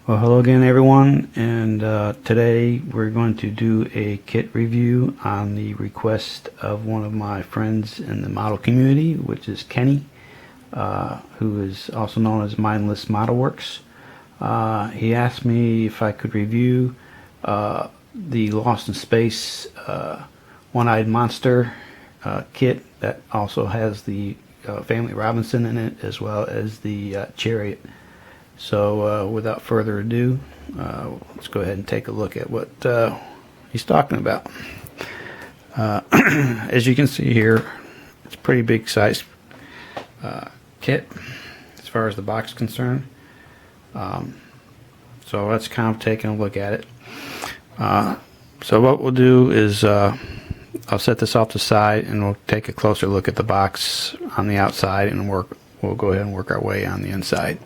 Well, hello again, everyone, and today we're going to do a kit review on the request of one of my friends in the model community, which is Kenny, who is also known as Mindless Model Works. He asked me if I could review the Lost in Space One-Eyed Monster kit that also has the Family Robinson in it, as well as the Chariot. So without further ado, let's go ahead and take a look at what he's talking about. As you can see here, it's a pretty big size kit as far as the box is concerned. So let's kind of take a look at it. So what we'll do is I'll set this off the side and we'll take a closer look at the box on the outside, and we'll go ahead and work our way on the inside.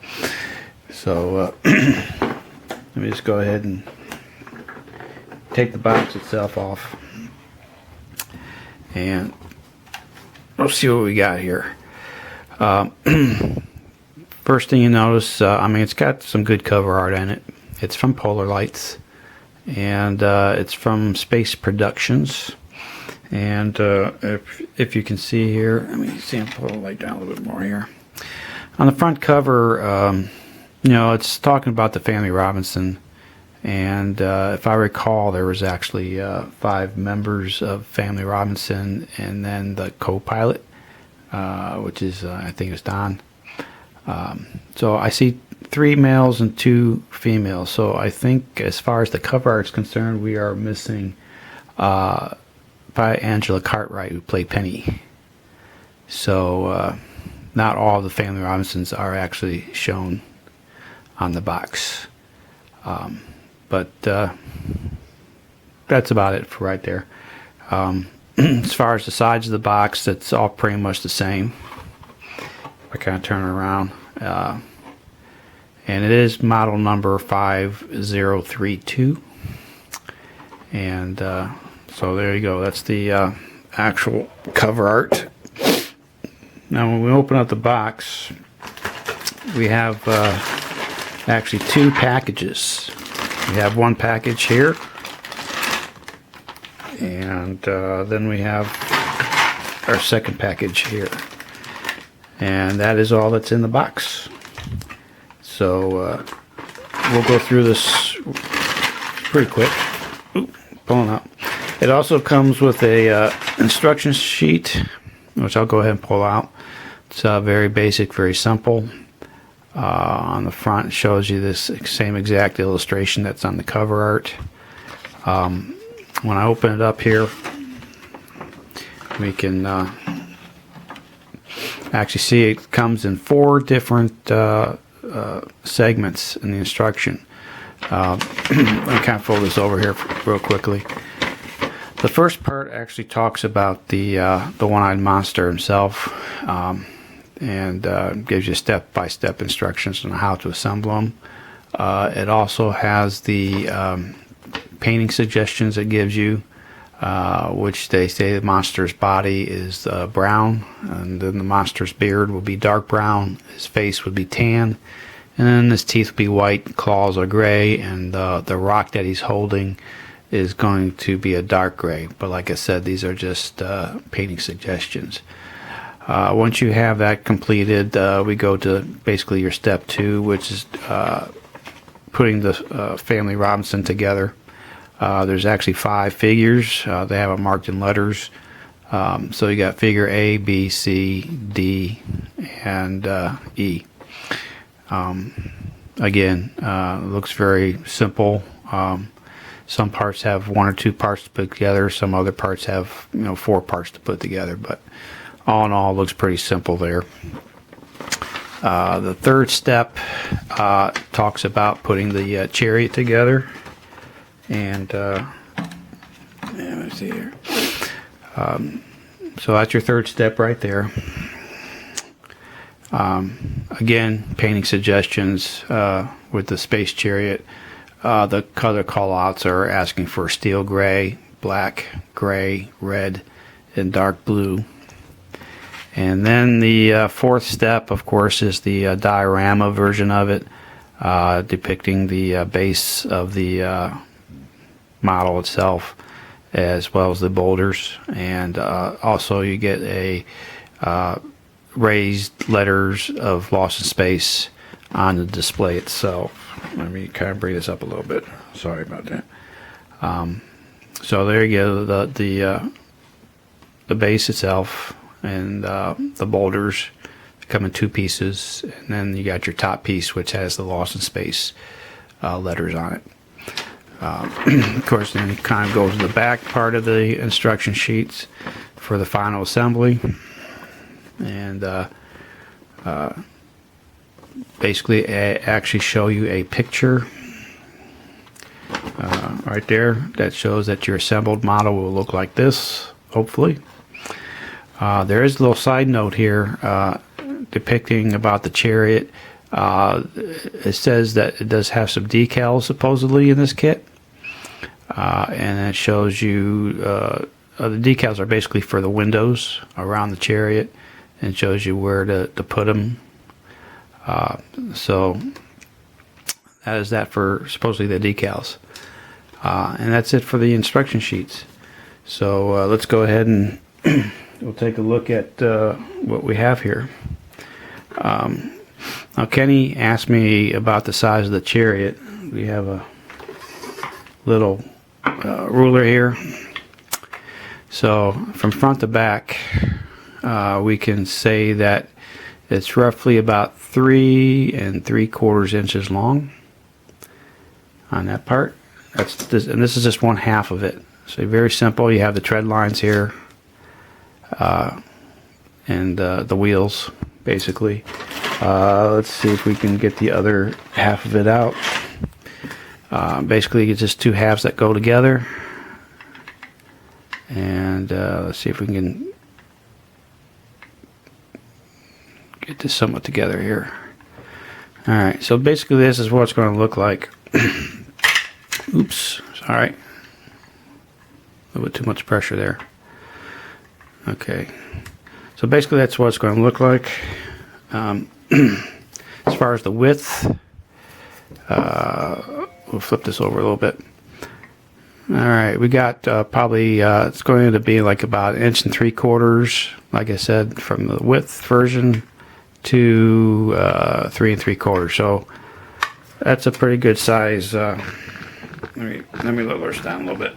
So let me just go ahead and take the box itself off, and we'll see what we got here. First thing you notice, I mean, it's got some good cover art in it. It's from Polar Lights, and it's from Space Productions. And if you can see here, let me see, I'll pull the light down a little bit more here. On the front cover, you know, it's talking about the Family Robinson, and if I recall, there was actually 5 members of Family Robinson, and then the co-pilot, which is I think it was Don. So I see 3 males and 2 females. So I think, as far as the cover art is concerned, we are missing by Angela Cartwright, who played Penny. So not all of the Family Robinsons are actually shown on the box, but that's about it for right there. As far as the sides of the box, it's all pretty much the same. I kind of turn it around, and it is model number 5032, and so there you go. That's the actual cover art. Now when we open up the box, we have actually 2 packages. We have one package here, and then we have our second package here, and that is all that's in the box. So we'll go through this pretty quick. Ooh, pulling out. It also comes with a instruction sheet, which I'll go ahead and pull out. It's very basic, very simple. On the front, it shows you this same exact illustration that's on the cover art. When I open it up here, we can actually see it comes in 4 different segments in the instruction. Let me kind of fold this over here real quickly. The first part actually talks about the one-eyed monster himself, and gives you step-by-step instructions on how to assemble them. It also has the painting suggestions it gives you, which they say the monster's body is brown, and then the monster's beard will be dark brown, his face would be tan, and then his teeth will be white, claws are gray, and the rock that he's holding is going to be a dark gray. But like I said, these are just painting suggestions. Once you have that completed, we go to basically your step 2, which is putting the Family Robinson together. There's actually 5 figures. They have them marked in letters. So you got figure A, B, C, D, and E. Again, it looks very simple. Some parts have 1 or 2 parts to put together. Some other parts have 4 parts to put together. But all in all, it looks pretty simple there. The third step talks about putting the Chariot together, and let's see here. So that's your third step right there. Again, painting suggestions with the Space Chariot. The color call-outs are asking for steel gray, black, gray, red, and dark blue. And then the fourth step, of course, is the diorama version of it. depicting the base of the model itself, as well as the boulders, and also you get a raised letters of Lost in Space on the display itself. Let me kind of bring this up a little bit. Sorry about that. So there you go, the base itself, and the boulders come in two pieces, and then you got your top piece, which has the Lost in Space letters on it. Of course, then it kind of goes to the back part of the instruction sheets for the final assembly, and basically actually show you a picture right there that shows that your assembled model will look like this, hopefully. There is a little side note here depicting about the chariot. It says that it does have some decals supposedly in this kit, and it shows you the decals are basically for the windows around the chariot, and it shows you where to put them. So that is that for supposedly the decals, and that's it for the instruction sheets. So let's go ahead and we'll take a look at what we have here. Now Kenny asked me about the size of the chariot. We have a little ruler here. So from front to back, we can say that it's roughly about 3 3/4 inches long on that part. And this is just one half of it. So very simple. You have the tread lines here, and the wheels, basically. Let's see if we can get the other half of it out. Basically, it's just two halves that go together. And let's see if we can get this somewhat together here. Alright, so basically this is what it's going to look like. Oops, sorry. A little bit too much pressure there. Okay, so basically that's what it's going to look like. As far as the width, we'll flip this over a little bit. Alright, we got probably, it's going to be like about 1 3/4, like I said, from the width version to 3 3/4. So that's a pretty good size. Let me lower this down a little bit.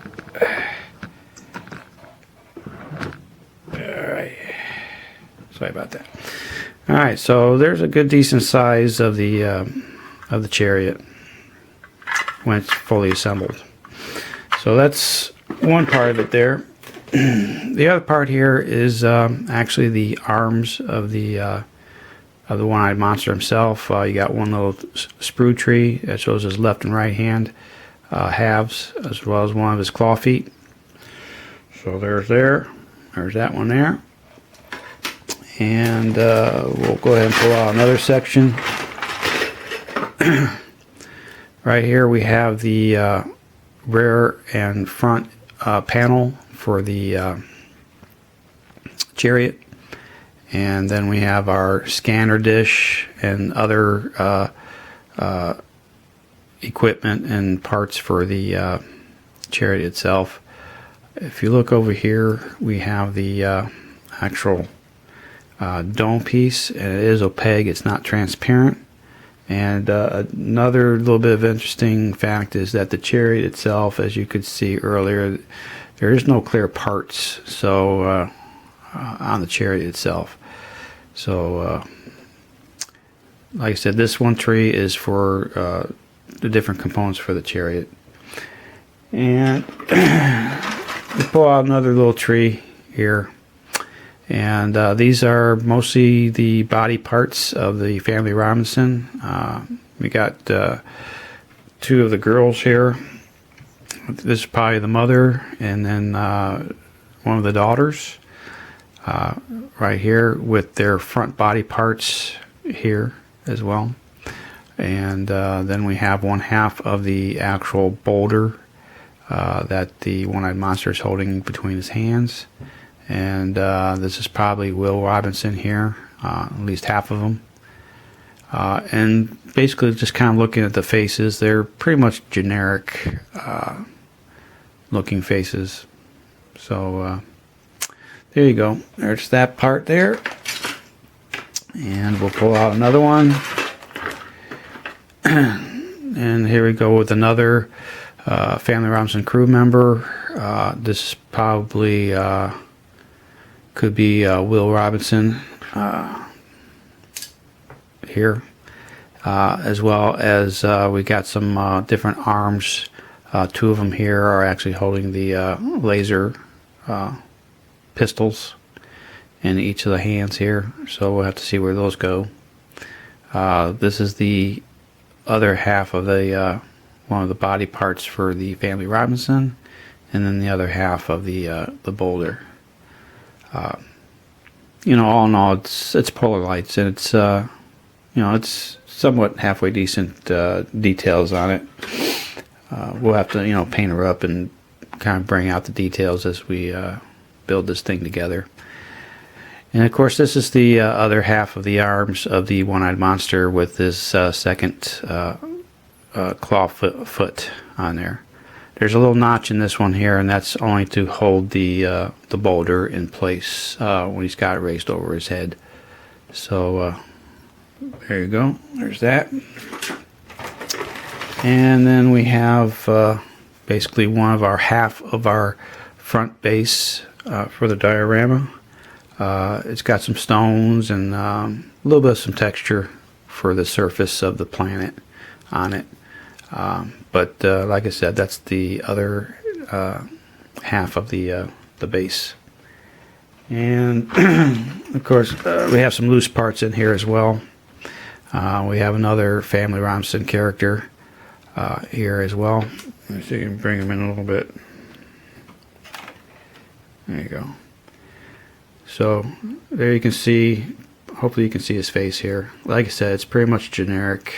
Alright, sorry about that. Alright, so there's a good decent size of the chariot when it's fully assembled. So that's one part of it there. The other part here is actually the arms of the one-eyed monster himself. You got one little sprue tree that shows his left and right hand halves, as well as one of his claw feet. So there's that one there. And we'll go ahead and pull out another section. Right here we have the rear and front panel for the chariot, and then we have our scanner dish and other equipment and parts for the chariot itself. If you look over here, we have the actual dome piece, and it is opaque, it's not transparent. And another little bit of interesting fact is that the chariot itself, as you could see earlier, there is no clear parts so on the chariot itself. So like I said, this one tree is for the different components for the chariot. And we pull out another little tree here, and these are mostly the body parts of the family Robinson. We got two of the girls here. This is probably the mother, and then one of the daughters right here with their front body parts here as well. And then we have one half of the actual boulder that the one-eyed monster is holding between his hands. And this is probably Will Robinson here, at least half of him. And basically just kind of looking at the faces, they're pretty much generic looking faces. So there you go. There's that part there. And we'll pull out another one. And here we go with another Family Robinson crew member. This probably could be Will Robinson here, as well as we got some different arms. Two of them here are actually holding the laser pistols in each of the hands here, so we'll have to see where those go. This is the other half of the one of the body parts for the Family Robinson, and then the other half of the boulder. You know, all in all, it's Polar Lights, and it's you know, it's somewhat halfway decent details on it. We'll have to, you know, paint her up and kind of bring out the details as we build this thing together. And of course, this is the other half of the arms of the one-eyed monster with this second claw foot on there. There's a little notch in this one here, and that's only to hold the boulder in place when he's got it raised over his head. So there you go. There's that. And then we have basically one of our half of our front base for the diorama. It's got some stones and a little bit of some texture for the surface of the planet on it. But like I said, that's the other half of the base. And of course, we have some loose parts in here as well. We have another Family Robinson character here as well. Let's see if we can bring him in a little bit. There you go. So there you can see, hopefully you can see his face here. Like I said, it's pretty much generic,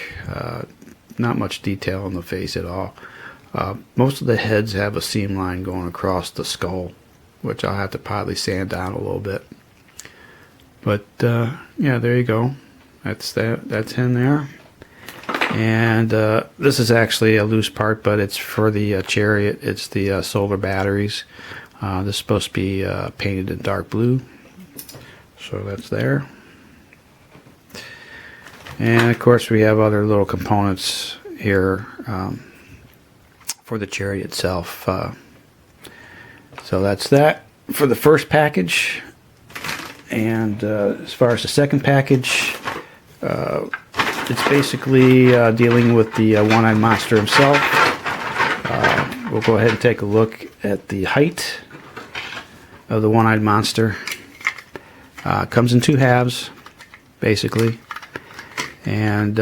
not much detail on the face at all. Most of the heads have a seam line going across the skull, which I'll have to probably sand down a little bit. But yeah, there you go. That's in there. And this is actually a loose part, but it's for the chariot. It's the solar batteries. This is supposed to be painted in dark blue. So that's there. And of course we have other little components here for the chariot itself. So that's that for the first package. And as far as the second package, it's basically dealing with the one-eyed monster himself. We'll go ahead and take a look at the height of the one-eyed monster. Comes in two halves, basically, and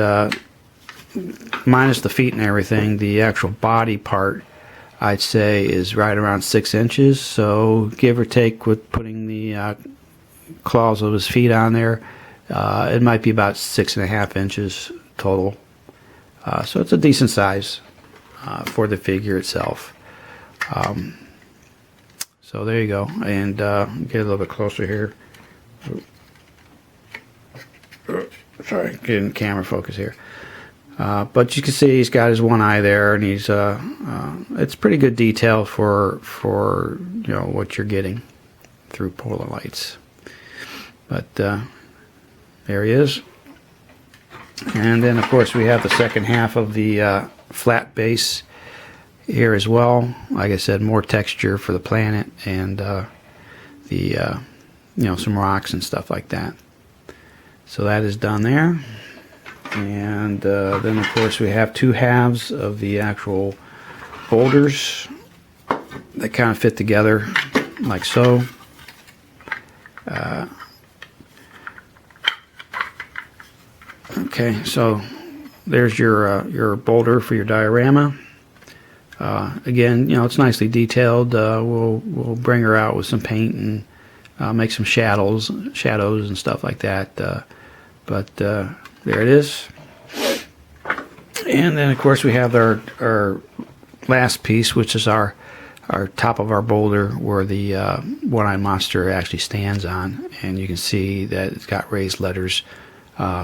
minus the feet and everything, the actual body part, I'd say, is right around 6 inches. So give or take, with putting the claws of his feet on there, it might be about 6.5 inches total. So it's a decent size for the figure itself. So there you go, and get a little bit closer here. Sorry, getting camera focus here. But you can see he's got his one eye there, and he's it's pretty good detail for you know what you're getting through Polar Lights. But there he is. And then of course we have the second half of the flat base here as well. Like I said, more texture for the planet and the you know, some rocks and stuff like that. So that is done there. And then of course we have two halves of the actual boulders that kind of fit together like so. Okay, so there's your boulder for your diorama. Again, you know, it's nicely detailed. We'll bring her out with some paint and make some shadows and stuff like that. But there it is. And then of course we have our last piece, which is our top of our boulder where the one-eyed monster actually stands on, and you can see that it's got raised letters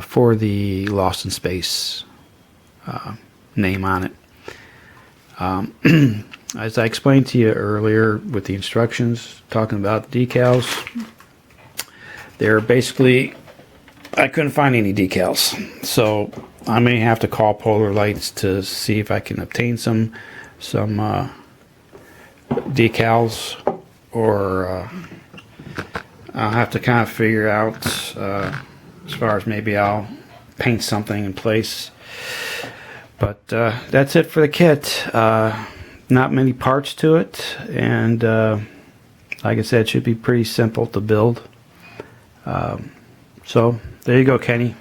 for the Lost in Space name on it. As I explained to you earlier with the instructions, talking about the decals, they're basically, I couldn't find any decals, so I may have to call Polar Lights to see if I can obtain some decals, or I'll have to kind of figure out as far as maybe I'll paint something in place. But that's it for the kit. Not many parts to it, and like I said, it should be pretty simple to build. So there you go, Kenny.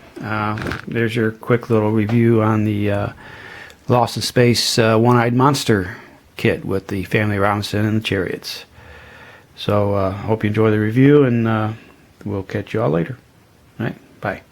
There's your quick little review on the Lost in Space One-Eyed Monster kit with the Family Robinson and the Chariots. So hope you enjoy the review, and we'll catch you all later. All right, bye.